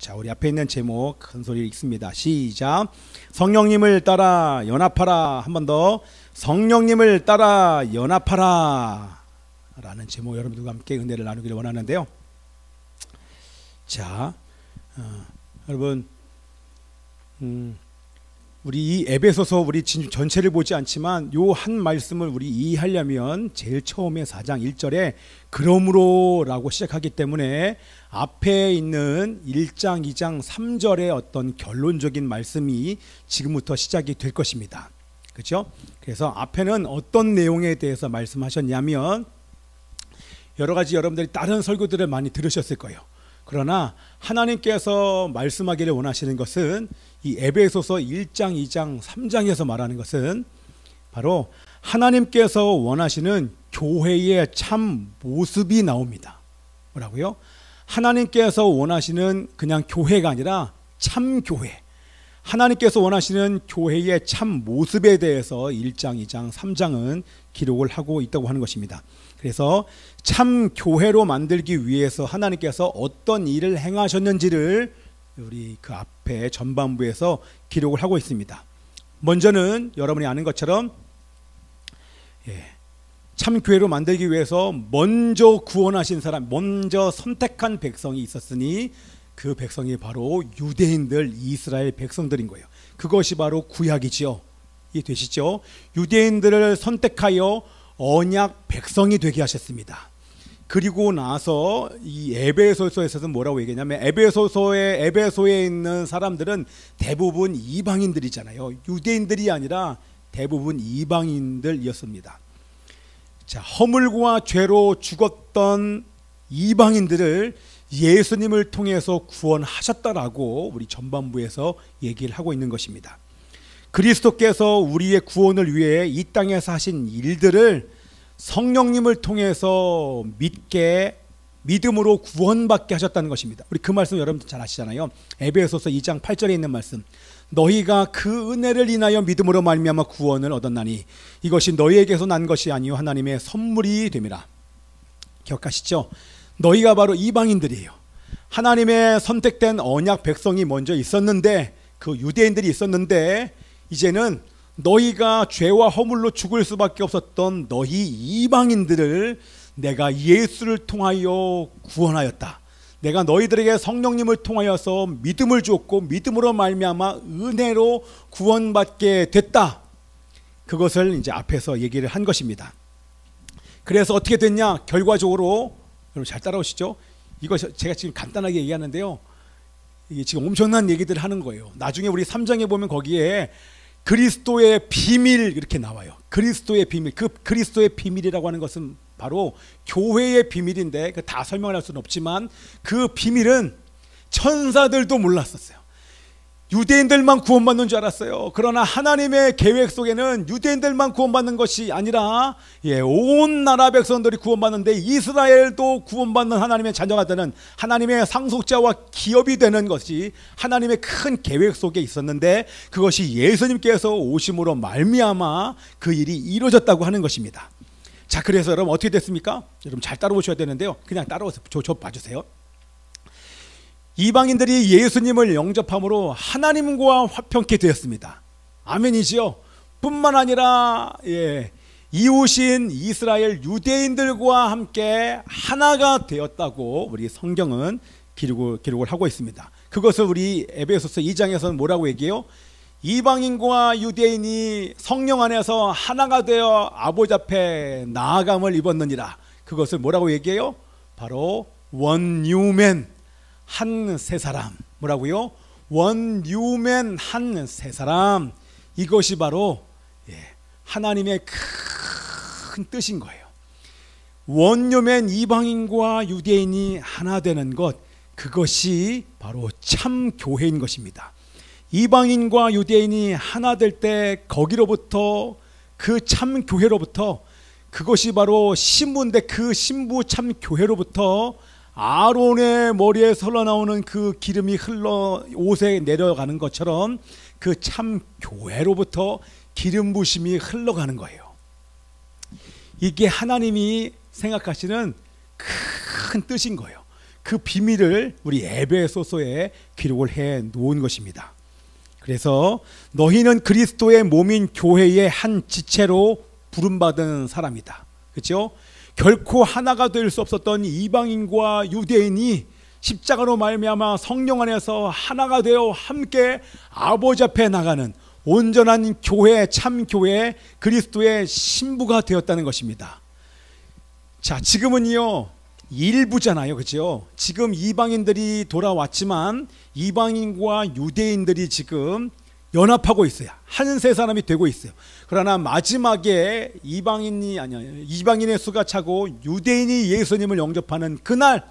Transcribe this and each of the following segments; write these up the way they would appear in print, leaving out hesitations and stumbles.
자, 우리 앞에 있는 제목 큰 소리 읽습니다. 시작. 성령님을 따라 연합하라. 한 번 더. 성령님을 따라 연합하라 라는 제목, 여러분들과 함께 은혜를 나누기를 원하는데요. 자, 여러분, 우리 이 에베소서 우리 전체를 보지 않지만 요 한 말씀을 우리 이해하려면 제일 처음에 4장 1절에 그러므로 라고 시작하기 때문에 앞에 있는 1장 2장 3절의 어떤 결론적인 말씀이 지금부터 시작이 될 것입니다. 그렇죠? 그래서 앞에는 어떤 내용에 대해서 말씀하셨냐면, 여러 가지 여러분들이 다른 설교들을 많이 들으셨을 거예요. 그러나 하나님께서 말씀하기를 원하시는 것은 이 에베소서 1장, 2장, 3장에서 말하는 것은 바로 하나님께서 원하시는 교회의 참 모습이 나옵니다. 뭐라고요? 하나님께서 원하시는 그냥 교회가 아니라 참 교회, 하나님께서 원하시는 교회의 참 모습에 대해서 1장, 2장, 3장은 기록을 하고 있다고 하는 것입니다. 그래서 참 교회로 만들기 위해서 하나님께서 어떤 일을 행하셨는지를 우리 그 앞에 전반부에서 기록을 하고 있습니다. 먼저는 여러분이 아는 것처럼 참 교회로 만들기 위해서 먼저 구원하신 사람, 먼저 선택한 백성이 있었으니 그 백성이 바로 유대인들, 이스라엘 백성들인 거예요. 그것이 바로 구약이지요. 이해되시죠? 유대인들을 선택하여 언약 백성이 되게 하셨습니다. 그리고 나서 이 에베소서에서는 뭐라고 얘기하냐면, 에베소에 있는 사람들은 대부분 이방인들이잖아요. 유대인들이 아니라 대부분 이방인들이었습니다. 자, 허물과 죄로 죽었던 이방인들을 예수님을 통해서 구원하셨다라고 우리 전반부에서 얘기를 하고 있는 것입니다. 그리스도께서 우리의 구원을 위해 이 땅에서 하신 일들을 성령님을 통해서 믿음으로 구원받게 하셨다는 것입니다. 우리 그 말씀 여러분들 잘 아시잖아요. 에베소서 2장 8절에 있는 말씀. 너희가 그 은혜를 인하여 믿음으로 말미암아 구원을 얻었나니 이것이 너희에게서 난 것이 아니요 하나님의 선물이 됨이라. 기억하시죠? 너희가 바로 이방인들이에요. 하나님의 선택된 언약 백성이 먼저 있었는데, 그 유대인들이 있었는데, 이제는 너희가 죄와 허물로 죽을 수밖에 없었던 너희 이방인들을 내가 예수를 통하여 구원하였다. 내가 너희들에게 성령님을 통하여서 믿음을 주었고 믿음으로 말미암아 은혜로 구원받게 됐다. 그것을 이제 앞에서 얘기를 한 것입니다. 그래서 어떻게 됐냐? 결과적으로 여러분 잘 따라오시죠? 이거 제가 지금 간단하게 얘기하는데요, 이게 지금 엄청난 얘기들을 하는 거예요. 나중에 우리 3장에 보면 거기에 그리스도의 비밀 이렇게 나와요. 그리스도의 비밀. 그 그리스도의 비밀이라고 하는 것은 바로 교회의 비밀인데 그 다 설명을 할 수는 없지만 그 비밀은 천사들도 몰랐었어요. 유대인들만 구원받는 줄 알았어요. 그러나 하나님의 계획 속에는 유대인들만 구원받는 것이 아니라 온 나라 백성들이 구원받는데 이스라엘도 구원받는 하나님의 자녀가 되는, 하나님의 상속자와 기업이 되는 것이 하나님의 큰 계획 속에 있었는데, 그것이 예수님께서 오심으로 말미암아 그 일이 이루어졌다고 하는 것입니다. 자, 그래서 여러분 어떻게 됐습니까? 여러분 잘 따라오셔야 되는데요, 그냥 따라오세요. 저 봐주세요. 이방인들이 예수님을 영접함으로 하나님과 화평케 되었습니다. 아멘이지요. 뿐만 아니라 이웃인 이스라엘 유대인들과 함께 하나가 되었다고 우리 성경은 기록을 하고 있습니다. 그것을 우리 에베소서 2장에서는 뭐라고 얘기해요? 이방인과 유대인이 성령 안에서 하나가 되어 아버지 앞에 나아감을 입었느니라. 그것을 뭐라고 얘기해요? 바로 원뉴맨, 한 새 사람. 뭐라고요? 원뉴맨, 한 새 사람. 이것이 바로 하나님의 큰 뜻인 거예요. 원뉴맨, 이방인과 유대인이 하나 되는 것, 그것이 바로 참 교회인 것입니다. 이방인과 유대인이 하나 될 때 거기로부터, 그 참 교회로부터, 그것이 바로 신부인데 그 신부 참 교회로부터 아론의 머리에서 흘러나오는 그 기름이 흘러 옷에 내려가는 것처럼 그 참 교회로부터 기름 부심이 흘러가는 거예요. 이게 하나님이 생각하시는 큰 뜻인 거예요. 그 비밀을 우리 에베소서에 기록을 해 놓은 것입니다. 그래서 너희는 그리스도의 몸인 교회의 한 지체로 부름받은 사람이다. 그렇죠? 결코 하나가 될 수 없었던 이방인과 유대인이 십자가로 말미암아 성령 안에서 하나가 되어 함께 아버지 앞에 나가는 온전한 교회, 참 교회, 그리스도의 신부가 되었다는 것입니다. 자, 지금은요 일부잖아요, 그렇죠? 지금 이방인들이 돌아왔지만 이방인과 유대인들이 지금 연합하고 있어요. 한 세 사람이 되고 있어요. 그러나 마지막에 이방인의 수가 차고 유대인이 예수님을 영접하는 그날,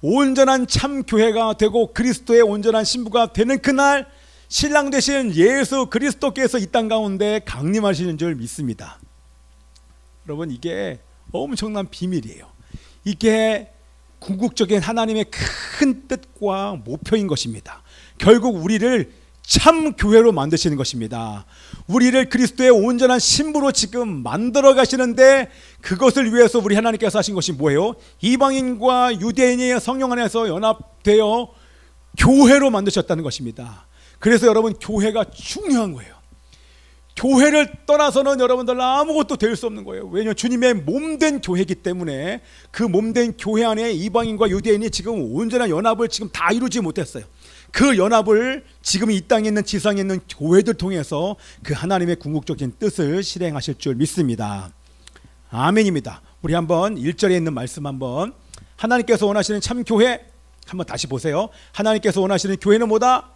온전한 참 교회가 되고 그리스도의 온전한 신부가 되는 그날, 신랑 되신 예수 그리스도께서 이 땅 가운데 강림하시는 줄 믿습니다. 여러분, 이게 엄청난 비밀이에요. 이게 궁극적인 하나님의 큰 뜻과 목표인 것입니다. 결국 우리를 참 교회로 만드시는 것입니다. 우리를 그리스도의 온전한 신부로 지금 만들어 가시는데, 그것을 위해서 우리 하나님께서 하신 것이 뭐예요? 이방인과 유대인이 성령 안에서 연합되어 교회로 만드셨다는 것입니다. 그래서 여러분, 교회가 중요한 거예요. 교회를 떠나서는 여러분들 아무것도 될 수 없는 거예요. 왜냐하면 주님의 몸된 교회이기 때문에 그 몸된 교회 안에 이방인과 유대인이 지금 온전한 연합을 지금 다 이루지 못했어요. 그 연합을 지금 이 땅에 있는, 지상에 있는 교회들 통해서 그 하나님의 궁극적인 뜻을 실행하실 줄 믿습니다. 아멘입니다. 우리 한번 1절에 있는 말씀 한번, 하나님께서 원하시는 참 교회 한번 다시 보세요. 하나님께서 원하시는 교회는 뭐다?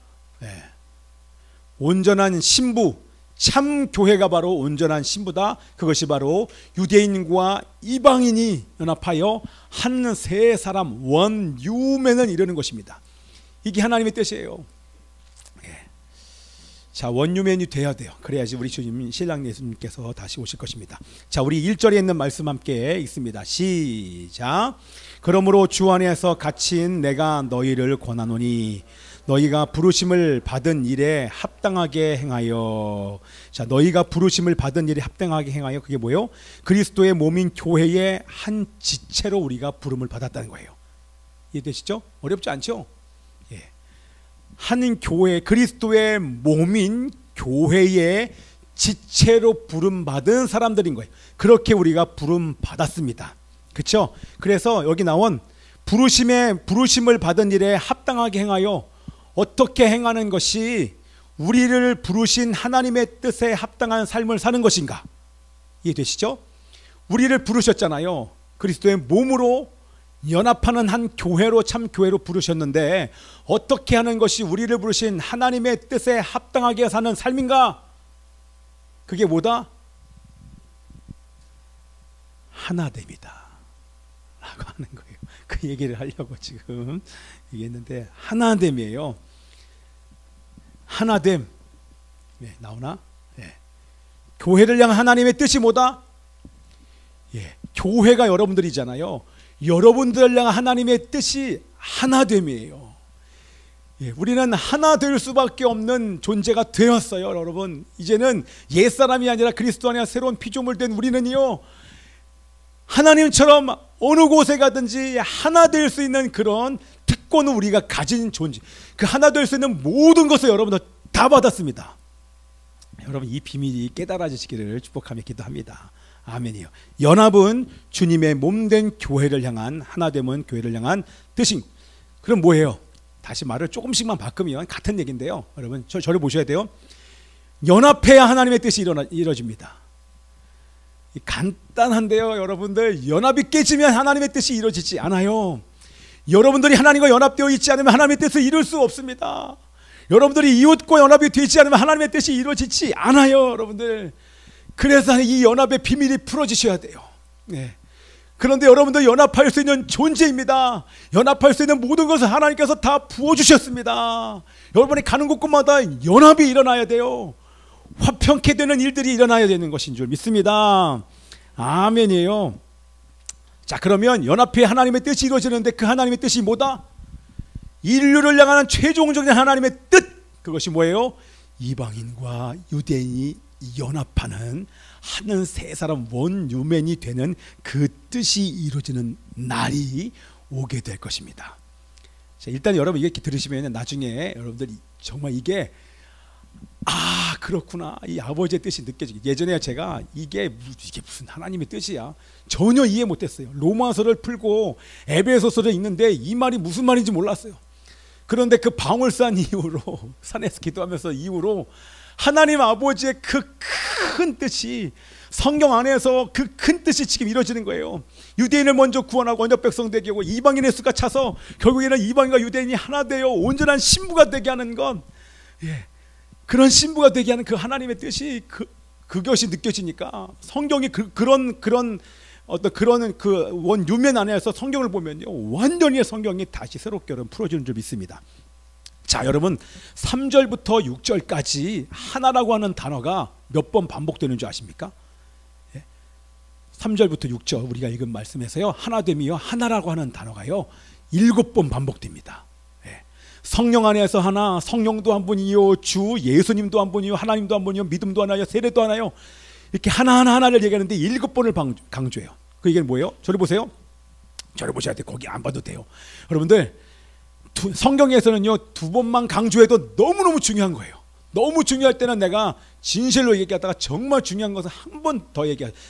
온전한 신부, 참 교회가 바로 온전한 신부다. 그것이 바로 유대인과 이방인이 연합하여 한 세 사람, 원유맨을 이루는 것입니다. 이게 하나님의 뜻이에요. 자, 원유맨이 돼야 돼요. 그래야지 우리 주님, 신랑 예수님께서 다시 오실 것입니다. 자, 우리 1절에 있는 말씀 함께 읽습니다. 시작. 그러므로 주 안에서 갇힌 내가 너희를 권하노니 너희가 부르심을 받은 일에 합당하게 행하여. 자, 너희가 부르심을 받은 일에 합당하게 행하여, 그게 뭐예요? 그리스도의 몸인 교회의 한 지체로 우리가 부름을 받았다는 거예요. 이해되시죠? 어렵지 않죠? 한 교회, 그리스도의 몸인 교회의 지체로 부름받은 사람들인 거예요. 그렇게 우리가 부름받았습니다. 그렇죠? 그래서 여기 나온 부르심을 받은 일에 합당하게 행하여, 어떻게 행하는 것이 우리를 부르신 하나님의 뜻에 합당한 삶을 사는 것인가? 이해되시죠? 우리를 부르셨잖아요. 그리스도의 몸으로 연합하는 한 교회로, 참 교회로 부르셨는데, 어떻게 하는 것이 우리를 부르신 하나님의 뜻에 합당하게 사는 삶인가? 그게 뭐다? 하나됨이다 라고 하는 거예요. 그 얘기를 하려고 지금 얘기했는데, 하나됨이에요. 하나됨. 나오나? 교회를 향한 하나님의 뜻이 뭐다? 교회가 여러분들이잖아요. 여러분들을 향한 하나님의 뜻이 하나됨이에요. 우리는 하나 될 수밖에 없는 존재가 되었어요. 여러분, 이제는 옛사람이 아니라 그리스도 안에 새로운 피조물 된 우리는요, 하나님처럼 어느 곳에 가든지 하나 될 수 있는 그런 특권을 우리가 가진 존재, 그 하나 될 수 있는 모든 것을 여러분들 다 받았습니다. 여러분, 이 비밀이 깨달아지시기를 축복하며 기도합니다. 아멘이요. 연합은 주님의 몸된 교회를 향한, 하나됨은 교회를 향한 뜻인. 그럼 뭐예요? 다시 말을 조금씩만 바꾸면 같은 얘기인데요. 여러분, 저를 보셔야 돼요. 연합해야 하나님의 뜻이 이루어집니다. 간단한데요, 여러분들. 연합이 깨지면 하나님의 뜻이 이루어지지 않아요. 여러분들이 하나님과 연합되어 있지 않으면 하나님의 뜻을 이룰 수 없습니다. 여러분들이 이웃과 연합이 되지 않으면 하나님의 뜻이 이루어지지 않아요, 여러분들. 그래서 이 연합의 비밀이 풀어지셔야 돼요. 그런데 여러분들 연합할 수 있는 존재입니다. 연합할 수 있는 모든 것을 하나님께서 다 부어주셨습니다. 여러분이 가는 곳곳마다 연합이 일어나야 돼요. 화평케 되는 일들이 일어나야 되는 것인 줄 믿습니다. 아멘이에요. 자, 그러면 연합해 하나님의 뜻이 이루어지는데, 그 하나님의 뜻이 뭐다? 인류를 향하는 최종적인 하나님의 뜻, 그것이 뭐예요? 이방인과 유대인이 연합하는 한 세 사람 원유맨이 되는 그 뜻이 이루어지는 날이 오게 될 것입니다. 자, 일단 여러분 이렇게 들으시면 나중에 여러분들 정말 이게 그렇구나, 이 아버지의 뜻이 느껴지게. 예전에 제가 이게 무슨 하나님의 뜻이야 전혀 이해 못했어요. 로마서를 풀고 에베소서를 읽는데 이 말이 무슨 말인지 몰랐어요. 그런데 그 방울산 이후로 산에서 기도하면서 이후로 하나님 아버지의 그 큰 뜻이 성경 안에서 그 큰 뜻이 지금 이루어지는 거예요. 유대인을 먼저 구원하고 언약 백성 되게 하고 이방인의 수가 차서 결국에는 이방인과 유대인이 하나 되어 온전한 신부가 되게 하는 건, 그런 신부가 되게 하는 그 하나님의 뜻이 그것이 느껴지니까 성경이 그런 원유면 안에서 성경을 보면요 완전히 성경이 다시 새롭게 풀어지는 줄 믿습니다. 자, 여러분 3절부터 6절까지 하나라고 하는 단어가 몇 번 반복되는 줄 아십니까? 3절부터 6절 우리가 읽은 말씀에서요 하나됨이요 하나라고 하는 단어가요 7번 반복됩니다. 성령 안에서 하나, 성령도 한 분이요, 주 예수님도 한 분이요, 하나님도 한 분이요, 믿음도 하나요, 세례도 하나요, 이렇게 하나를 얘기하는데 7번을 강조해요. 그 얘기는 뭐예요? 저를 보세요. 저를 보셔야 돼. 거기 안 봐도 돼요. 여러분들 성경에서는요 2번만 강조해도 너무너무 중요한 거예요. 너무 중요할 때는 내가 진실로 얘기하다가 정말 중요한 것은 한 번 더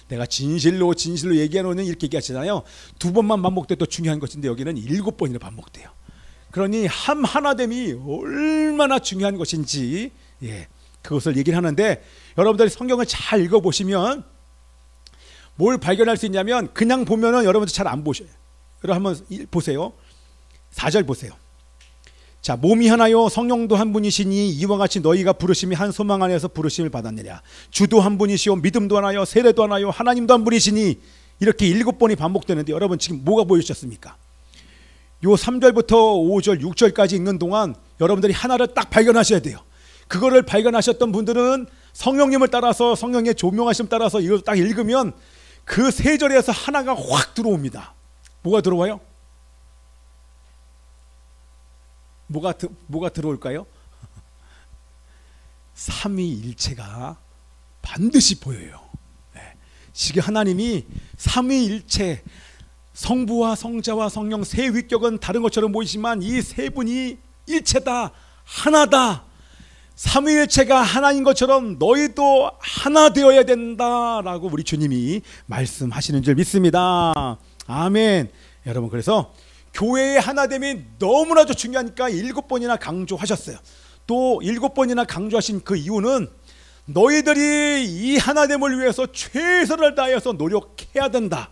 내가 진실로 얘기하는 이렇게 얘기하시잖아요. 2번만 반복돼도 중요한 것인데 여기는 7번이나 반복돼요. 그러니 하나됨이 얼마나 중요한 것인지 그것을 얘기를 하는데, 여러분들이 성경을 잘 읽어보시면 뭘 발견할 수 있냐면 그냥 보면은 여러분들 잘 안 보셔요. 여러분 한번 보세요. 4절 보세요. 자, 몸이 하나요 성령도 한 분이시니 이와 같이 너희가 부르심이 한 소망 안에서 부르심을 받았느냐. 주도 한 분이시요 믿음도 하나요 세례도 하나요 하나님도 한 분이시니. 이렇게 7번이 반복되는데 여러분 지금 뭐가 보이셨습니까? 요 3절부터 5절 6절까지 읽는 동안 여러분들이 하나를 딱 발견하셔야 돼요. 그거를 발견하셨던 분들은 성령님을 따라서 성령의 조명하심 따라서 이걸 딱 읽으면 그 3절에서 하나가 확 들어옵니다. 뭐가 들어와요? 뭐가 들어올까요? 삼위일체가 반드시 보여요. 지금 하나님이 삼위일체, 성부와 성자와 성령 세 위격은 다른 것처럼 보이지만 이 세 분이 일체다, 하나다. 삼위일체가 하나인 것처럼 너희도 하나 되어야 된다라고 우리 주님이 말씀하시는 줄 믿습니다. 아멘. 여러분, 그래서 교회의 하나됨이 너무나도 중요하니까 7번이나 강조하셨어요. 또 7번이나 강조하신 그 이유는 너희들이 이 하나됨을 위해서 최선을 다해서 노력해야 된다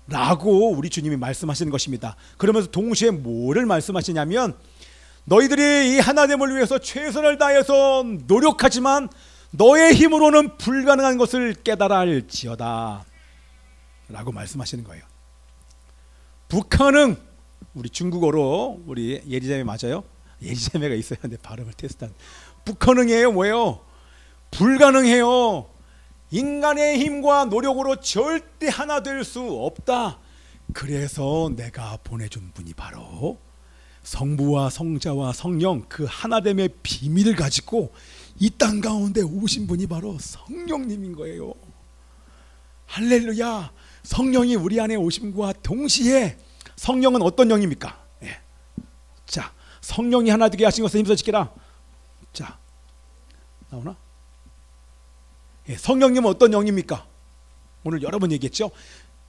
라고 우리 주님이 말씀하시는 것입니다. 그러면서 동시에 뭐를 말씀하시냐면 너희들이 이 하나됨을 위해서 최선을 다해서 노력하지만 너의 힘으로는 불가능한 것을 깨달아 알지어다 라고 말씀하시는 거예요. 불가능, 우리 중국어로 우리 예리자매 맞아요? 예리자매가 있어야 하는데 발음을 테스트한. 불가능해요. 뭐예요? 불가능해요. 인간의 힘과 노력으로 절대 하나 될 수 없다. 그래서 내가 보내준 분이 바로 성부와 성자와 성령 그 하나됨의 비밀을 가지고 이 땅 가운데 오신 분이 바로 성령님인 거예요. 할렐루야. 성령이 우리 안에 오심과 동시에 성령은 어떤 영입니까? 자, 성령이 하나 되게 하신 것을 힘써 지켜라. 자, 나오나? 성령님은 어떤 영입니까? 오늘 여러 번 얘기했죠.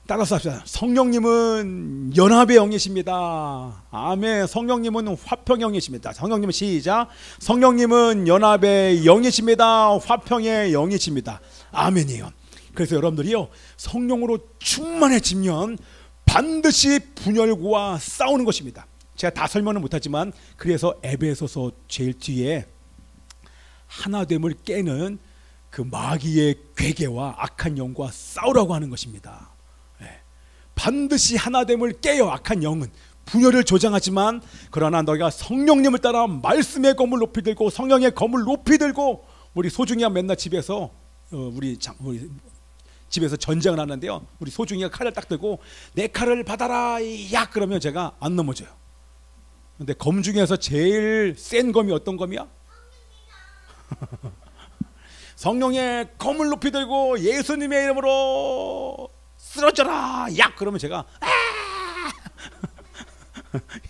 따라서 합시다. 성령님은 연합의 영이십니다. 아멘. 성령님은 화평의 영이십니다. 성령님은 시작. 성령님은 연합의 영이십니다. 화평의 영이십니다. 아멘이에요. 그래서 여러분들이요 성령으로 충만해지면 반드시 분열과 싸우는 것입니다. 제가 다 설명은 못하지만 그래서 에베소서 제일 뒤에 하나됨을 깨는 그 마귀의 괴계와 악한 영과 싸우라고 하는 것입니다. 반드시 하나됨을 깨요. 악한 영은 분열을 조장하지만 그러나 너희가 성령님을 따라 말씀의 검을 높이 들고 성령의 검을 높이 들고, 우리 소중이가 맨날 집에서 우리 집에서 전쟁을 하는데요, 우리 소중이가 칼을 딱 들고 내 칼을 받아라 야 그러면 제가 안 넘어져요. 근데 검 중에서 제일 센 검이 어떤 검이야? 성령의 검을 높이 들고 예수님의 이름으로 쓰러져라 야 그러면 제가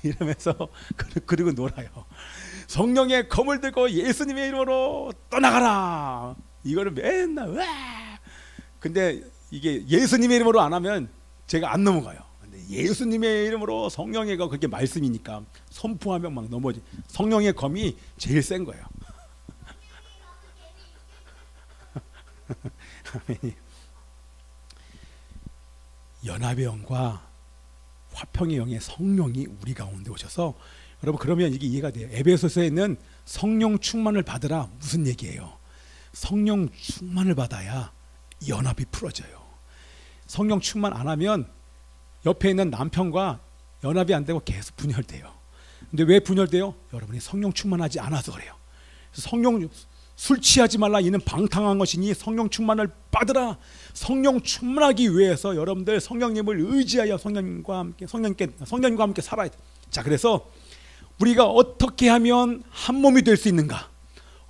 이러면서 그리고 놀아요. 성령의 검을 들고 예수님의 이름으로 떠나가라. 이거를 맨날 와. 근데 이게 예수님의 이름으로 안 하면 제가 안 넘어가요. 근데 예수님의 이름으로 성령의 검, 그게 말씀이니까 선포하면 막 넘어지. 성령의 검이 제일 센 거예요. 연합의 영과 화평의 영의 성령이 우리 가운데 오셔서, 여러분 그러면 이게 이해가 돼요. 에베소서에는 성령 충만을 받으라 무슨 얘기예요? 성령 충만을 받아야 연합이 풀어져요. 성령 충만 안 하면 옆에 있는 남편과 연합이 안 되고 계속 분열돼요. 근데 왜 분열돼요? 여러분이 성령 충만하지 않아서 그래요. 성령, 술 취하지 말라 이는 방탕한 것이니 성령 충만을 받으라. 성령 충만하기 위해서 여러분들 성령님을 의지하여 성령님과 함께 살아야 돼. 자, 그래서 우리가 어떻게 하면 한 몸이 될 수 있는가?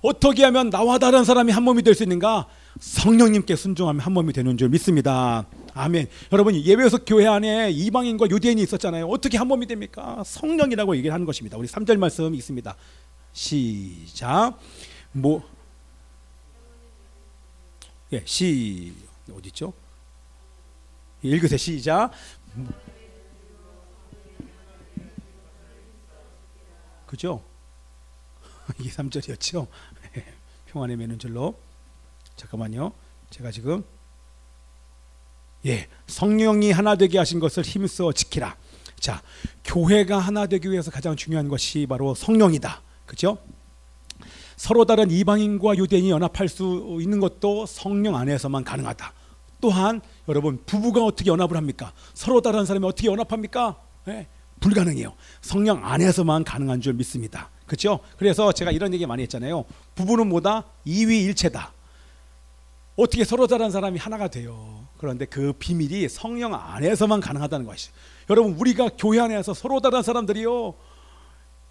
어떻게 하면 나와 다른 사람이 한 몸이 될 수 있는가? 성령님께 순종하면 한 몸이 되는 줄 믿습니다. 아멘. 여러분, 예배에서 교회 안에 이방인과 유대인이 있었잖아요. 어떻게 한 몸이 됩니까? 성령이라고 얘기를 하는 것입니다. 우리 3절 말씀 있습니다. 시작. 어디 있죠? 읽으세요. 시작. 그죠? 이게 3절이었죠. 평안의 매는 줄로. 잠깐만요. 제가 지금 성령이 하나 되게 하신 것을 힘써 지키라. 자, 교회가 하나 되기 위해서 가장 중요한 것이 바로 성령이다. 그죠? 서로 다른 이방인과 유대인이 연합할 수 있는 것도 성령 안에서만 가능하다. 또한 여러분, 부부가 어떻게 연합을 합니까? 서로 다른 사람이 어떻게 연합합니까? 불가능해요. 성령 안에서만 가능한 줄 믿습니다. 그렇죠? 그래서 제가 이런 얘기 많이 했잖아요. 부부는 뭐다? 이위일체다. 어떻게 서로 다른 사람이 하나가 돼요. 그런데 그 비밀이 성령 안에서만 가능하다는 것이죠. 여러분, 우리가 교회 안에서 서로 다른 사람들이요,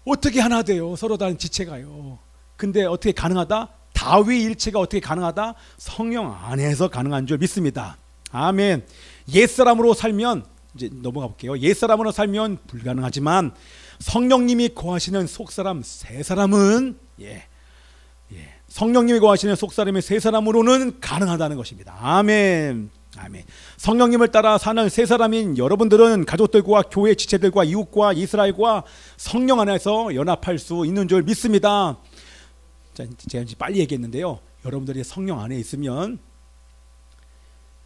어떻게 하나 돼요? 서로 다른 지체가요. 근데 어떻게 가능하다? 다위일체가 어떻게 가능하다? 성령 안에서 가능한 줄 믿습니다. 아멘. 옛사람으로 살면, 이제 넘어가 볼게요. 옛사람으로 살면 불가능하지만 성령님이 거하시는 속사람 새 사람은 성령님이 거하시는 속사람의 새 사람으로는 가능하다는 것입니다. 아멘. 아멘. 성령님을 따라 사는 새 사람인 여러분들은 가족들과 교회 지체들과 이웃과 이스라엘과 성령 안에서 연합할 수 있는 줄 믿습니다. 자, 제가 이제 빨리 얘기했는데요. 여러분들이 성령 안에 있으면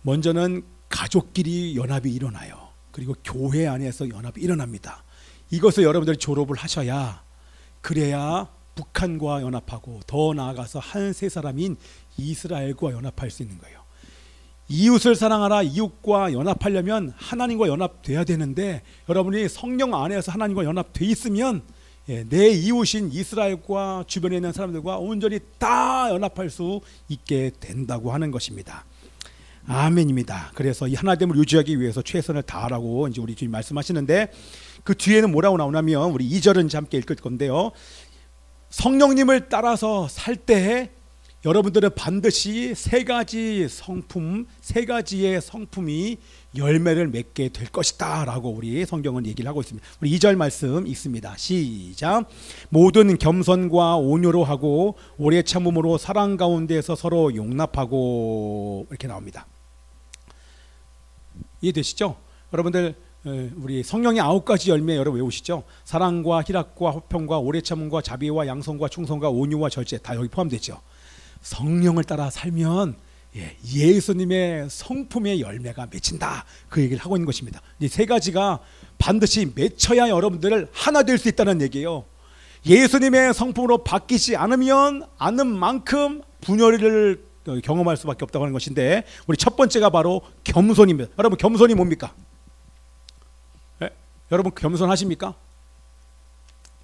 먼저는 가족끼리 연합이 일어나요. 그리고 교회 안에서 연합이 일어납니다. 이것을 여러분들이 졸업을 하셔야, 그래야 북한과 연합하고 더 나아가서 한 세 사람인 이스라엘과 연합할 수 있는 거예요. 이웃을 사랑하라. 이웃과 연합하려면 하나님과 연합돼야 되는데, 여러분이 성령 안에서 하나님과 연합돼 있으면 내 이웃인 이스라엘과 주변에 있는 사람들과 온전히 다 연합할 수 있게 된다고 하는 것입니다. 아멘입니다. 그래서 이 하나됨을 유지하기 위해서 최선을 다하라고 이제 우리 주님 말씀하시는데, 그 뒤에는 뭐라고 나오냐면, 우리 2절은 이제 함께 읽을 건데요. 성령님을 따라서 살 때 여러분들은 반드시 세 가지의 성품이 열매를 맺게 될 것이다 라고 우리 성경은 얘기를 하고 있습니다. 우리 2절 말씀 있습니다. 시작. 모든 겸손과 온유로 하고 오래 참음으로 사랑 가운데서 서로 용납하고, 이렇게 나옵니다. 이해되시죠? 여러분들, 우리 성령의 9가지 열매 여러분 외우시죠? 사랑과 희락과 화평과 오래 참음과 자비와 양성과 충성과 온유와 절제, 다 여기 포함되죠. 성령을 따라 살면 예수님의 성품의 열매가 맺힌다, 그 얘기를 하고 있는 것입니다. 이 세 가지가 반드시 맺혀야 여러분들을 하나 될 수 있다는 얘기예요. 예수님의 성품으로 바뀌지 않으면 않는 만큼 분열을 경험할 수밖에 없다고 하는 것인데, 우리 첫 번째가 바로 겸손입니다. 여러분, 겸손이 뭡니까? 여러분, 겸손하십니까?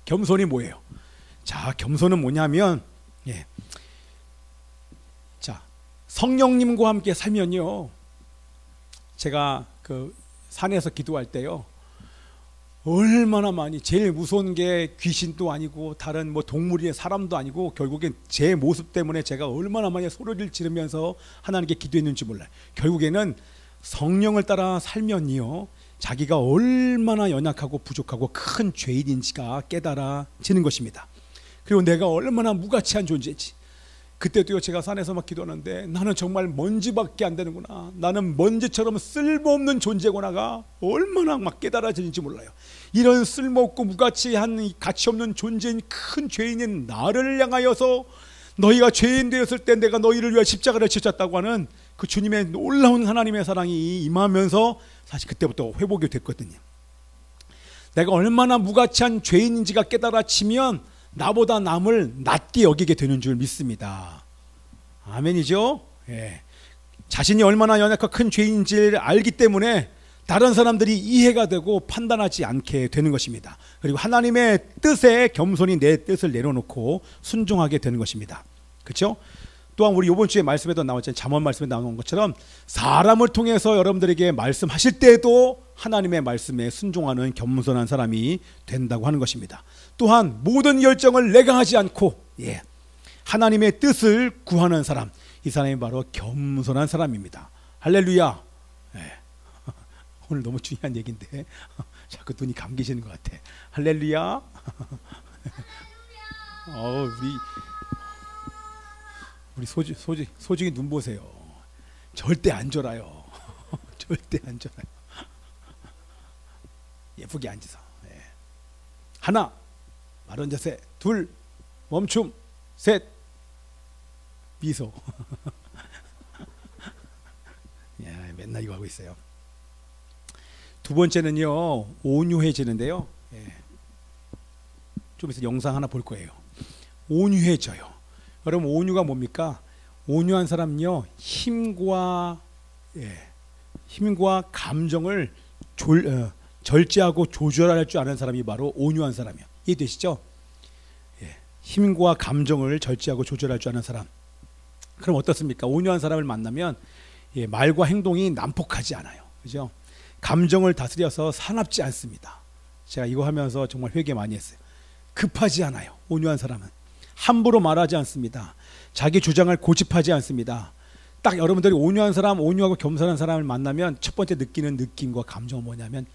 겸손이 뭐예요? 자, 겸손은 뭐냐면, 자, 성령님과 함께 살면요, 제가 그 산에서 기도할 때요, 얼마나 많이, 제일 무서운 게 귀신도 아니고 다른 뭐 동물이나 사람도 아니고, 결국엔 제 모습 때문에 제가 얼마나 많이 소리를 지르면서 하나님께 기도했는지 몰라요. 결국에는 성령을 따라 살면요, 자기가 얼마나 연약하고 부족하고 큰 죄인인지가 깨달아지는 것입니다. 그리고 내가 얼마나 무가치한 존재인지. 그때도요, 제가 산에서 막 기도하는데 나는 정말 먼지밖에 안 되는구나, 나는 먼지처럼 쓸모없는 존재구나가 얼마나 막 깨달아지는지 몰라요. 이런 쓸모없고 무가치한 가치 없는 존재인 큰 죄인인 나를 향하여서 너희가 죄인 되었을 때 내가 너희를 위해 십자가를 지셨다고 하는 그 주님의 놀라운 하나님의 사랑이 임하면서 사실 그때부터 회복이 됐거든요. 내가 얼마나 무가치한 죄인인지가 깨달아지면 나보다 남을 낮게 여기게 되는 줄 믿습니다. 아멘이죠? 예. 자신이 얼마나 연약하고 큰 죄인인지를 알기 때문에 다른 사람들이 이해가 되고 판단하지 않게 되는 것입니다. 그리고 하나님의 뜻에 겸손히 내 뜻을 내려놓고 순종하게 되는 것입니다. 그렇죠? 또한 우리 이번 주에 말씀에도 나왔잖아요. 잠언 말씀에 나온 것처럼 사람을 통해서 여러분들에게 말씀하실 때에도 하나님의 말씀에 순종하는 겸손한 사람이 된다고 하는 것입니다. 또한 모든 결정을 내가 하지 않고 하나님의 뜻을 구하는 사람, 이 사람이 바로 겸손한 사람입니다. 할렐루야. 오늘 너무 중요한 얘기인데 자꾸 눈이 감기시는 것 같아. 할렐루야. 우리 소중이 눈 보세요. 절대 안 졸아요. 절대 안 졸아요. 예쁘게 앉아서. 하나, 마른 자세. 둘, 멈춤. 셋, 미소. 맨날 이거 하고 있어요. 두 번째는요, 온유해지는데요. 좀 있어 영상 하나 볼 거예요. 온유해져요. 여러분, 온유가 뭡니까? 온유한 사람은요, 힘과 감정을 절제하고 조절할 줄 아는 사람이 바로 온유한 사람이에요. 이해되시죠? 힘과 감정을 절제하고 조절할 줄 아는 사람. 그럼 어떻습니까? 온유한 사람을 만나면 말과 행동이 난폭하지 않아요. 그죠? 감정을 다스려서 사납지 않습니다. 제가 이거 하면서 정말 회개 많이 했어요. 급하지 않아요. 온유한 사람은 함부로 말하지 않습니다. 자기 주장을 고집하지 않습니다. 딱 여러분들이 온유한 사람, 온유하고 겸손한 사람을 만나면 첫 번째 느끼는 느낌과 감정은 뭐냐면,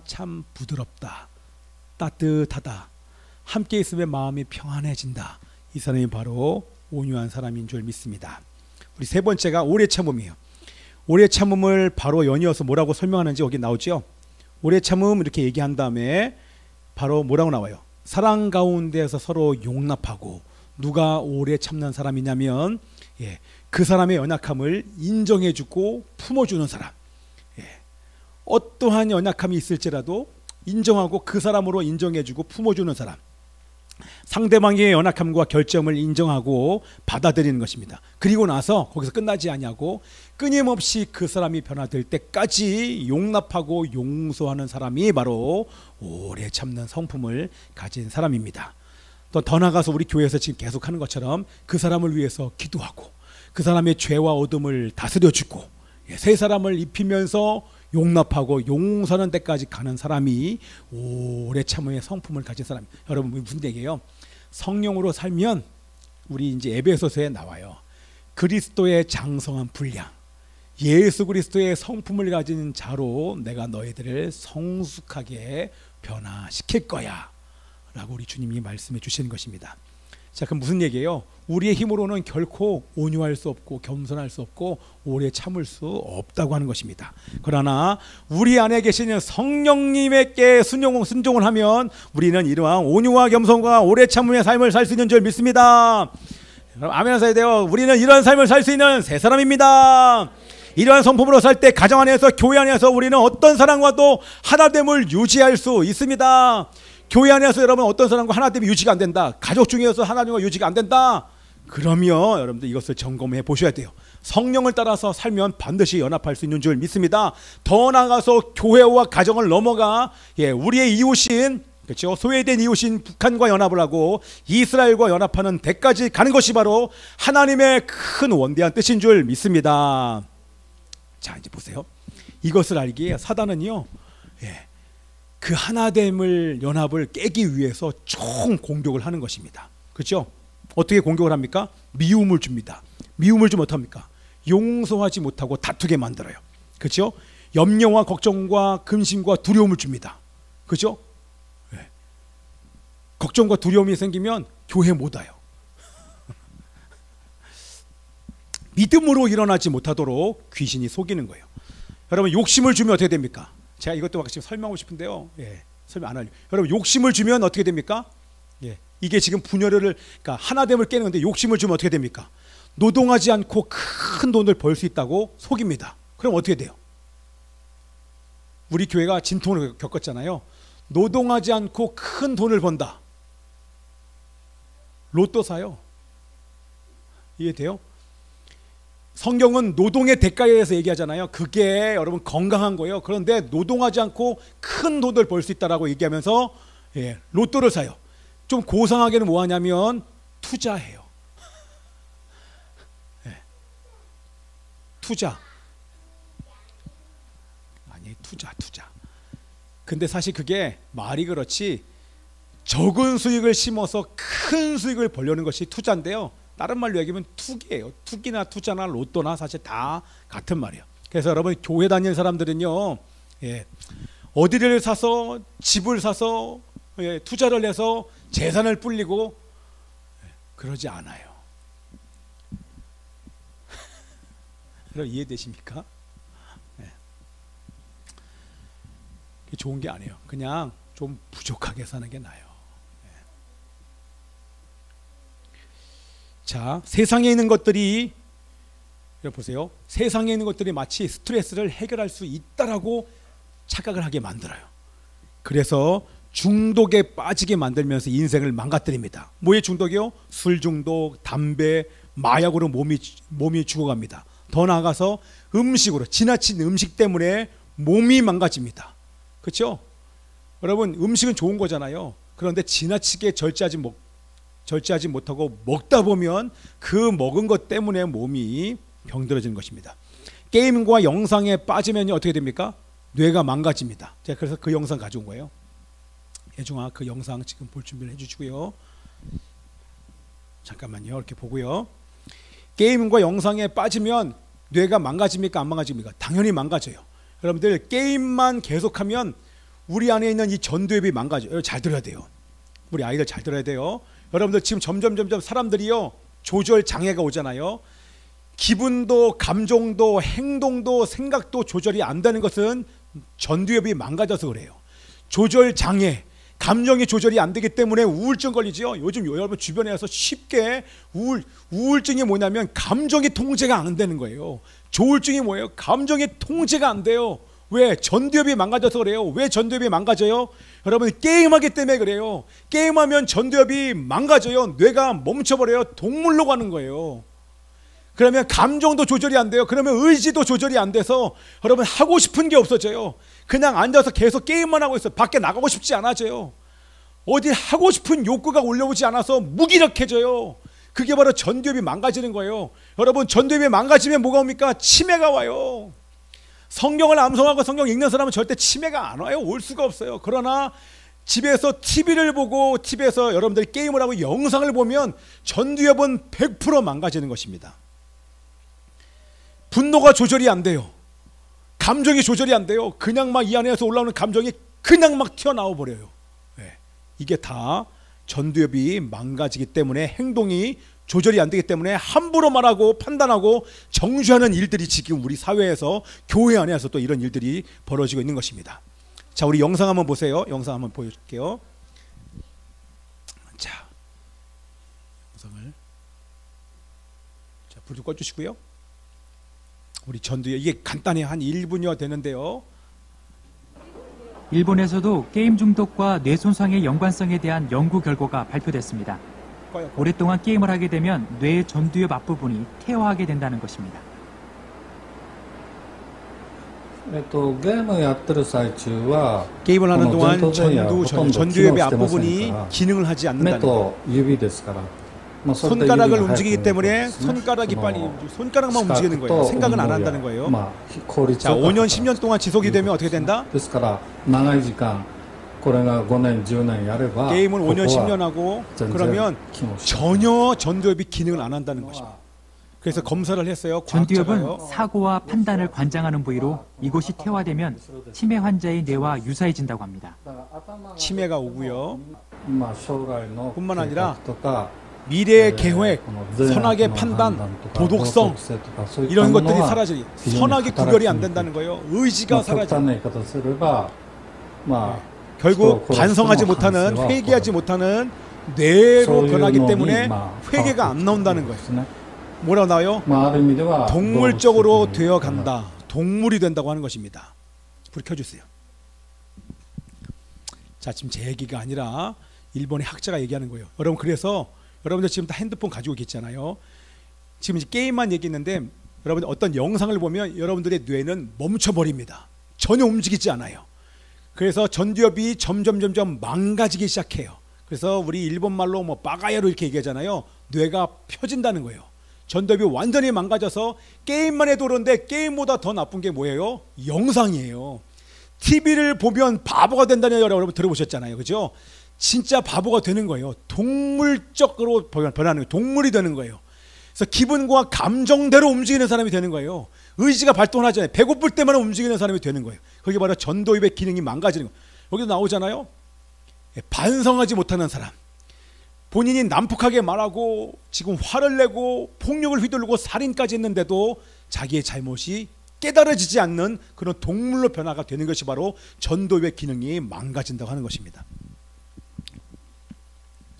참 부드럽다, 따뜻하다, 함께 있으면 마음이 평안해진다. 이 사람이 바로 온유한 사람인 줄 믿습니다. 우리 세 번째가 오래 참음이에요. 오래 참음을 바로 연이어서 뭐라고 설명하는지 여기 나오죠. 오래 참음 이렇게 얘기한 다음에 바로 뭐라고 나와요? 사랑 가운데서 서로 용납하고. 누가 오래 참는 사람이냐면 그 사람의 연약함을 인정해주고 품어주는 사람. 어떠한 연약함이 있을지라도 인정하고 그 사람으로 인정해주고 품어주는 사람. 상대방의 연약함과 결점을 인정하고 받아들이는 것입니다. 그리고 나서 거기서 끝나지 아니하고 끊임없이 그 사람이 변화될 때까지 용납하고 용서하는 사람이 바로 오래 참는 성품을 가진 사람입니다. 또 더 나아가서 우리 교회에서 지금 계속 하는 것처럼 그 사람을 위해서 기도하고 그 사람의 죄와 어둠을 다스려주고 새 사람을 입히면서 용납하고 용서하는 데까지 가는 사람이 오래 참음의 성품을 가진 사람. 여러분, 무슨 얘기예요? 성령으로 살면 우리 이제 에베소서에 나와요. 그리스도의 장성한 분량, 예수 그리스도의 성품을 가진 자로 내가 너희들을 성숙하게 변화시킬 거야 라고 우리 주님이 말씀해 주시는 것입니다. 자, 그럼 무슨 얘기예요? 우리의 힘으로는 결코 온유할 수 없고 겸손할 수 없고 오래 참을 수 없다고 하는 것입니다. 그러나 우리 안에 계시는 성령님에게 순종을 하면 우리는 이러한 온유와 겸손과 오래 참음의 삶을 살 수 있는 줄 믿습니다. 아멘 하셔야 돼요. 우리는 이러한 삶을 살 수 있는 새 사람입니다. 이러한 성품으로 살 때 가정 안에서, 교회 안에서 우리는 어떤 사람과도 하나됨을 유지할 수 있습니다. 교회 안에서 여러분 어떤 사람과 하나됨이 유지가 안 된다, 가족 중에서 하나님과 유지가 안 된다, 그러면 여러분들 이것을 점검해 보셔야 돼요. 성령을 따라서 살면 반드시 연합할 수 있는 줄 믿습니다. 더 나아가서 교회와 가정을 넘어가 우리의 이웃인, 그렇죠, 소외된 이웃인 북한과 연합을 하고 이스라엘과 연합하는 데까지 가는 것이 바로 하나님의 큰 원대한 뜻인 줄 믿습니다. 자, 이제 보세요. 이것을 알기에 사단은요, 그 하나됨을, 연합을 깨기 위해서 총 공격을 하는 것입니다. 그렇죠? 어떻게 공격을 합니까? 미움을 줍니다. 미움을 주면 어떡합니까? 용서하지 못하고 다투게 만들어요. 그렇죠? 염려와 걱정과 근심과 두려움을 줍니다. 그죠? 네. 걱정과 두려움이 생기면 교회 못 와요. 믿음으로 일어나지 못하도록 귀신이 속이는 거예요. 여러분 욕심을 주면 어떻게 됩니까? 제가 이것도 지금 설명하고 싶은데요. 예, 설명 안 하려고. 여러분 욕심을 주면 어떻게 됩니까? 예, 이게 지금 분열을 그러니까 하나됨을 깨는 건데 욕심을 주면 어떻게 됩니까? 노동하지 않고 큰 돈을 벌 수 있다고 속입니다. 그럼 어떻게 돼요? 우리 교회가 진통을 겪었잖아요. 노동하지 않고 큰 돈을 번다. 로또 사요. 이해돼요? 성경은 노동의 대가에 대해서 얘기하잖아요. 그게 여러분 건강한 거예요. 그런데 노동하지 않고 큰 돈을 벌 수 있다라고 얘기하면서 예, 로또를 사요. 좀 고상하게는 뭐 하냐면 투자해요. 예. 투자. 아니 투자. 근데 사실 그게 말이 그렇지 적은 수익을 심어서 큰 수익을 벌려는 것이 투자인데요. 다른 말로 얘기하면 투기예요. 투기나 투자나 로또나 사실 다 같은 말이에요. 그래서 여러분 교회 다니는 사람들은요, 예, 어디를 사서 집을 사서 예, 투자를 해서 재산을 불리고 예, 그러지 않아요. 여러분 이해되십니까? 예. 좋은 게 아니에요. 그냥 좀 부족하게 사는 게 나아요. 자, 세상에 있는 것들이 보세요. 세상에 있는 것들이 마치 스트레스를 해결할 수 있다라고 착각을 하게 만들어요. 그래서 중독에 빠지게 만들면서 인생을 망가뜨립니다. 뭐의 중독이요? 술 중독, 담배, 마약으로 몸이 죽어갑니다. 더 나아가서 음식으로 지나친 음식 때문에 몸이 망가집니다. 그렇죠? 여러분 음식은 좋은 거잖아요. 그런데 지나치게 절제하지 못하고 먹다 보면 그 먹은 것 때문에 몸이 병들어지는 것입니다. 게임과 영상에 빠지면 어떻게 됩니까? 뇌가 망가집니다. 제가 그래서 그 영상 가져온 거예요. 예중아 그 영상 지금 볼 준비를 해주시고요. 잠깐만요. 이렇게 보고요. 게임과 영상에 빠지면 뇌가 망가집니까? 안 망가집니까? 당연히 망가져요. 여러분들 게임만 계속하면 우리 안에 있는 이 전두엽이 망가져요. 잘 들어야 돼요. 우리 아이들 잘 들어야 돼요. 여러분들 지금 점점 사람들이요 조절 장애가 오잖아요. 기분도 감정도 행동도 생각도 조절이 안 되는 것은 전두엽이 망가져서 그래요. 조절 장애, 감정이 조절이 안 되기 때문에 우울증 걸리죠. 요즘 여러분 주변에서 쉽게 우울증이 뭐냐면 감정이 통제가 안 되는 거예요. 조울증이 뭐예요? 감정이 통제가 안 돼요. 왜? 전두엽이 망가져서 그래요. 왜 전두엽이 망가져요? 여러분 게임하기 때문에 그래요. 게임하면 전두엽이 망가져요. 뇌가 멈춰버려요. 동물로 가는 거예요. 그러면 감정도 조절이 안 돼요. 그러면 의지도 조절이 안 돼서 여러분 하고 싶은 게 없어져요. 그냥 앉아서 계속 게임만 하고 있어요. 밖에 나가고 싶지 않아져요. 어디 하고 싶은 욕구가 올라오지 않아서 무기력해져요. 그게 바로 전두엽이 망가지는 거예요. 여러분 전두엽이 망가지면 뭐가 옵니까? 치매가 와요. 성경을 암송하고 성경 읽는 사람은 절대 치매가 안 와요. 올 수가 없어요. 그러나 집에서 TV를 보고 TV에서 여러분들이 게임을 하고 영상을 보면 전두엽은 100% 망가지는 것입니다. 분노가 조절이 안 돼요. 감정이 조절이 안 돼요. 그냥 막 이 안에서 올라오는 감정이 그냥 막 튀어나와 버려요. 네. 이게 다 전두엽이 망가지기 때문에 행동이 조절이 안 되기 때문에 함부로 말하고 판단하고 정죄하는 일들이 지금 우리 사회에서 교회 안에서 또 이런 일들이 벌어지고 있는 것입니다. 자, 우리 영상 한번 보세요. 영상 한번 보여줄게요. 자, 영상을 자, 불 좀 꺼주시고요. 우리 전두엽 이게 간단히 한 1분여 되는데요. 일본에서도 게임 중독과 뇌 손상의 연관성에 대한 연구 결과가 발표됐습니다. 오랫동안 게임을 하게 되면 뇌의 전두엽 앞부분이 퇴화하게 된다는 것입니다. 게임을 하는 동안 전두엽의 앞부분이 기능을 하지 않는다는 거예요. 손가락을 움직이기 때문에 손가락이 빨리 손가락만 움직이는 거예요. 생각은 안 한다는 거예요. 자, 5년 10년 동안 지속이 되면 어떻게 된다? 게임을 5년 10년 하고 그러면 전혀 전두엽이 기능을 안 한다는 것입니다. 그래서 검사를 했어요. 전두엽은 사고와 판단을 관장하는 부위로 이곳이 퇴화되면 치매 환자의 뇌와 유사해진다고 합니다. 치매가 오고요. 뿐만 아니라 미래의 계획, 선악의 판단, 도덕성 이런 것들이 사라져요. 선악이 구별이 안 된다는 거예요. 의지가 사라져요. 결국 반성하지 못하는, 회개하지 못하는 뇌로 변하기 때문에 회개가 안 나온다는 거예요. 뭐라고 나와요? 동물적으로 되어간다. 동물이 된다고 하는 것입니다. 불 켜주세요. 자, 지금 제 얘기가 아니라 일본의 학자가 얘기하는 거예요. 여러분, 그래서 여러분들 지금 다 핸드폰 가지고 계시잖아요. 지금 이제 게임만 얘기했는데 여러분들 어떤 영상을 보면 여러분들의 뇌는 멈춰버립니다. 전혀 움직이지 않아요. 그래서 전두엽이 점점 망가지기 시작해요. 그래서 우리 일본 말로 뭐 빠가야로 이렇게 얘기하잖아요. 뇌가 펴진다는 거예요. 전두엽이 완전히 망가져서 게임만 해도 그런데 게임보다 더 나쁜 게 뭐예요? 영상이에요. TV를 보면 바보가 된다는 얘기 여러분 들어보셨잖아요. 그죠? 진짜 바보가 되는 거예요. 동물적으로 변하는 거예요. 동물이 되는 거예요. 그래서 기분과 감정대로 움직이는 사람이 되는 거예요. 의지가 발동하잖아요. 배고플 때만 움직이는 사람이 되는 거예요. 그게 바로 전두엽의 기능이 망가지는 거예요. 여기도 나오잖아요. 반성하지 못하는 사람, 본인이 난폭하게 말하고 지금 화를 내고 폭력을 휘두르고 살인까지 했는데도 자기의 잘못이 깨달아지지 않는 그런 동물로 변화가 되는 것이 바로 전두엽의 기능이 망가진다고 하는 것입니다.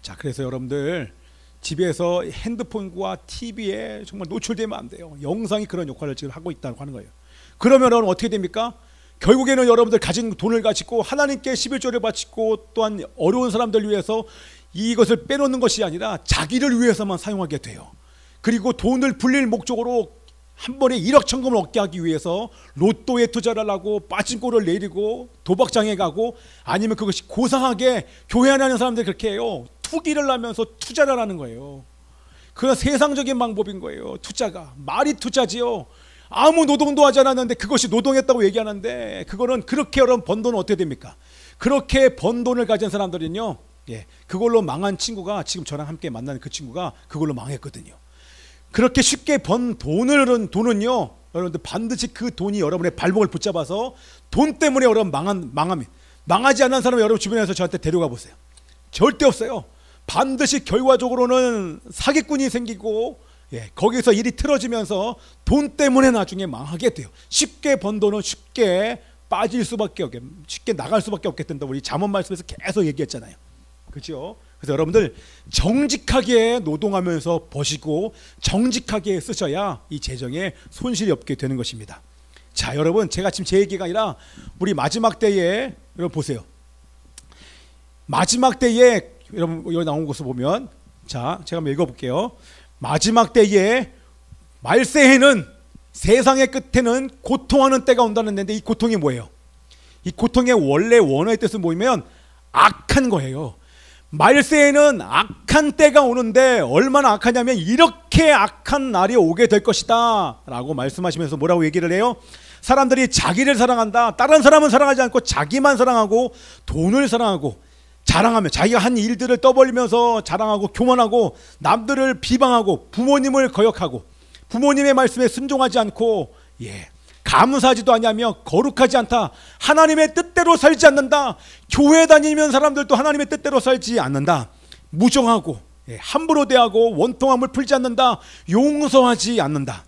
자, 그래서 여러분들 집에서 핸드폰과 TV에 정말 노출되면 안 돼요. 영상이 그런 역할을 지금 하고 있다고 하는 거예요. 그러면 여러분 어떻게 됩니까? 결국에는 여러분들 가진 돈을 가지고 하나님께 11조를 바치고 또한 어려운 사람들 위해서 이것을 빼놓는 것이 아니라 자기를 위해서만 사용하게 돼요. 그리고 돈을 불릴 목적으로 한 번에 1억 천금을 얻게 하기 위해서 로또에 투자를 하고 빠진골을 내리고 도박장에 가고 아니면 그것이 고상하게 교회 안에 하는 사람들이 그렇게 해요. 투기를 하면서 투자를 하는 거예요. 그건 세상적인 방법인 거예요. 투자가 말이 투자지요. 아무 노동도 하지 않았는데 그것이 노동했다고 얘기하는데 그거는 그렇게 여러분 번 돈은 어떻게 됩니까? 그렇게 번 돈을 가진 사람들은요, 그걸로 망한 친구가 지금 저랑 함께 만나는 그 친구가 그걸로 망했거든요. 그렇게 쉽게 번 돈은요, 여러분들 반드시 그 돈이 여러분의 발목을 붙잡아서 돈 때문에 여러분 망하지 않는 사람 여러분 주변에서 저한테 데려가 보세요. 절대 없어요. 반드시 결과적으로는 사기꾼이 생기고 거기서 일이 틀어지면서 돈 때문에 나중에 망하게 돼요. 쉽게 번 돈은 쉽게 빠질 수밖에 없게, 쉽게 나갈 수밖에 없게 된다. 우리 잠언 말씀에서 계속 얘기했잖아요. 그렇죠? 그래서 여러분들 정직하게 노동하면서 버시고 정직하게 쓰셔야 이 재정에 손실이 없게 되는 것입니다. 자, 여러분, 제가 지금 제 얘기가 아니라 우리 마지막 때에 여러분 보세요. 마지막 때에 여러분 여기 나온 것을 보면, 자, 제가 한번 읽어볼게요. 마지막 때에 말세에는 세상의 끝에는 고통하는 때가 온다는 데인데 이 고통이 뭐예요? 이 고통의 원래 원어의 뜻은 뭐냐면 악한 거예요. 말세에는 악한 때가 오는데 얼마나 악하냐면 이렇게 악한 날이 오게 될 것이다 라고 말씀하시면서 뭐라고 얘기를 해요? 사람들이 자기를 사랑한다. 다른 사람은 사랑하지 않고 자기만 사랑하고 돈을 사랑하고 자랑하며 자기가 한 일들을 떠벌리면서 자랑하고 교만하고 남들을 비방하고 부모님을 거역하고 부모님의 말씀에 순종하지 않고 감사하지도 아니하며 거룩하지 않다. 하나님의 뜻대로 살지 않는다. 교회 다니면 사람들도 하나님의 뜻대로 살지 않는다. 무정하고 함부로 대하고 원통함을 풀지 않는다. 용서하지 않는다.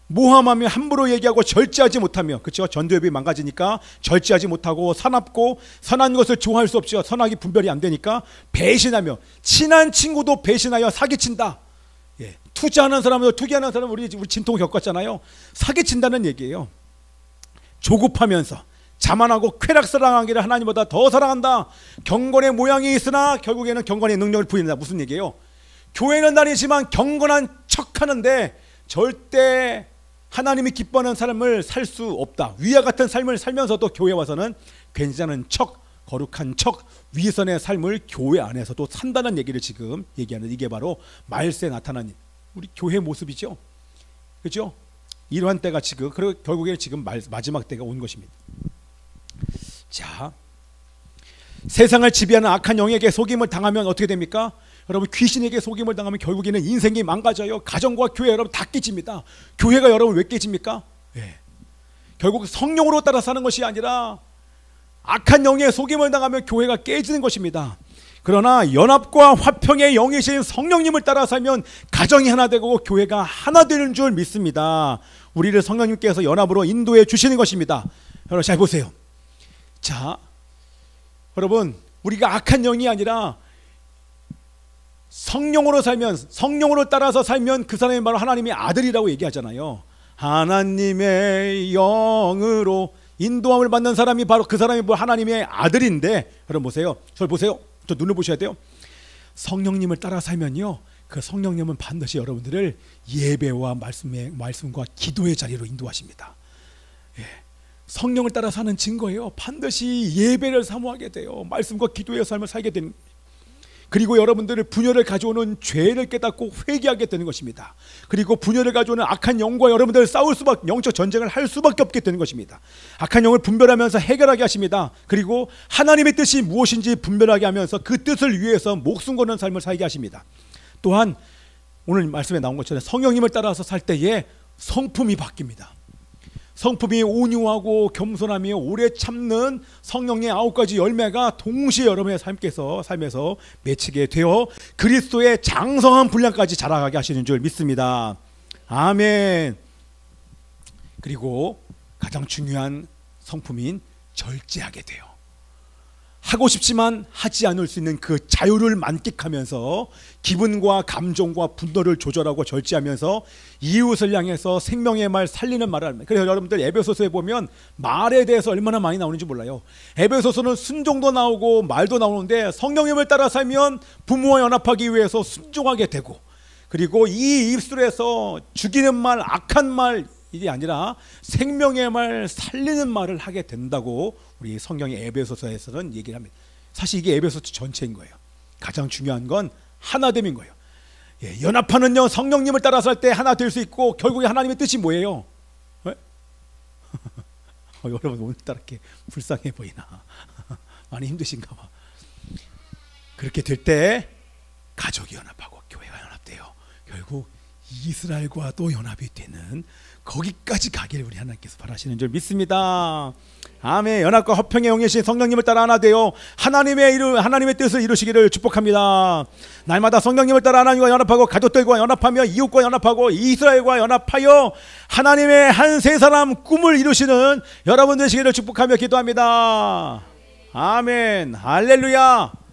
모함하며 함부로 얘기하고 절제하지 못하며, 그렇죠? 전두엽이 망가지니까 절제하지 못하고 사납고 선한 것을 좋아할 수 없죠. 선악이 분별이 안 되니까 배신하며 친한 친구도 배신하여 사기친다. 투자하는 사람도 투기하는 사람 우리 진통 겪었잖아요. 사기친다는 얘기예요. 조급하면서 자만하고 쾌락사랑하기를 하나님보다 더 사랑한다. 경건의 모양이 있으나 결국에는 경건의 능력을 부인한다. 무슨 얘기예요? 교회는 다니지만 경건한 척하는데 절대 하나님이 기뻐하는 삶을 살 수 없다. 위와 같은 삶을 살면서도 교회 와서는 괜찮은 척, 거룩한 척, 위선의 삶을 교회 안에서도 산다는 얘기를 지금 얘기하는, 이게 바로 말세에 나타난 우리 교회 모습이죠. 그렇죠? 이러한 때가 지금, 그리고 결국에 지금 마지막 때가 온 것입니다. 자, 세상을 지배하는 악한 영에게 속임을 당하면 어떻게 됩니까? 여러분 귀신에게 속임을 당하면 결국에는 인생이 망가져요. 가정과 교회 여러분 다 깨집니다. 교회가 여러분 왜 깨집니까? 예. 결국 성령으로 따라 사는 것이 아니라 악한 영의 속임을 당하면 교회가 깨지는 것입니다. 그러나 연합과 화평의 영이신 성령님을 따라 살면 가정이 하나 되고 교회가 하나 되는 줄 믿습니다. 우리를 성령님께서 연합으로 인도해 주시는 것입니다. 여러분 잘 보세요. 자, 여러분 우리가 악한 영이 아니라 성령으로 살면, 성령으로 따라서 살면 그 사람이 바로 하나님의 아들이라고 얘기하잖아요. 하나님의 영으로 인도함을 받는 사람이 바로 그 사람이 하나님의 아들인데, 여러분 보세요. 저를 보세요. 저 눈을 보셔야 돼요. 성령님을 따라 살면요, 그 성령님은 반드시 여러분들을 예배와 말씀과 기도의 자리로 인도하십니다. 예. 성령을 따라 사는 증거예요. 반드시 예배를 사모하게 돼요. 말씀과 기도의 삶을 살게 되는, 그리고 여러분들을 분열을 가져오는 죄를 깨닫고 회개하게 되는 것입니다. 그리고 분열을 가져오는 악한 영과 여러분들 싸울 수밖에, 영적 전쟁을 할 수밖에 없게 되는 것입니다. 악한 영을 분별하면서 해결하게 하십니다. 그리고 하나님의 뜻이 무엇인지 분별하게 하면서 그 뜻을 위해서 목숨 거는 삶을 살게 하십니다. 또한 오늘 말씀에 나온 것처럼 성령님을 따라서 살 때에 성품이 바뀝니다. 성품이 온유하고 겸손하며 오래 참는 성령의 9가지 열매가 동시에 여러분의 삶에서 맺히게 되어 그리스도의 장성한 분량까지 자라가게 하시는 줄 믿습니다. 아멘. 그리고 가장 중요한 성품인 절제하게 돼요. 하고 싶지만 하지 않을 수 있는 그 자유를 만끽하면서 기분과 감정과 분노를 조절하고 절제하면서 이웃을 향해서 생명의 말, 살리는 말을 합니다. 그래서 여러분들 에베소서에 보면 말에 대해서 얼마나 많이 나오는지 몰라요. 에베소서는 순종도 나오고 말도 나오는데 성령님을 따라 살면 부모와 연합하기 위해서 순종하게 되고, 그리고 이 입술에서 죽이는 말, 악한 말 이게 아니라 생명의 말, 살리는 말을 하게 된다고 우리 성경의 에베소서에서는 얘기를 합니다. 사실 이게 에베소서 전체인 거예요. 가장 중요한 건 하나됨인 거예요. 예, 연합하는요, 성령님을 따라 살 때 하나 될 수 있고, 결국에 하나님의 뜻이 뭐예요? 여러분 오늘따라 이렇게 불쌍해 보이나? 많이 힘드신가 봐. 그렇게 될 때 가족이 연합하고 교회가 연합돼요. 결국 이스라엘과도 연합이 되는 거기까지 가기를 우리 하나님께서 바라시는 줄 믿습니다. 아멘. 연합과 화평의 영이신 성령님을 따라 하나 되어 하나님의 뜻을 이루시기를 축복합니다. 날마다 성령님을 따라 하나님과 연합하고 가족들과 연합하며 이웃과 연합하고 이스라엘과 연합하여 하나님의 한 세 사람 꿈을 이루시는 여러분 되시기를 축복하며 기도합니다. 아멘. 할렐루야.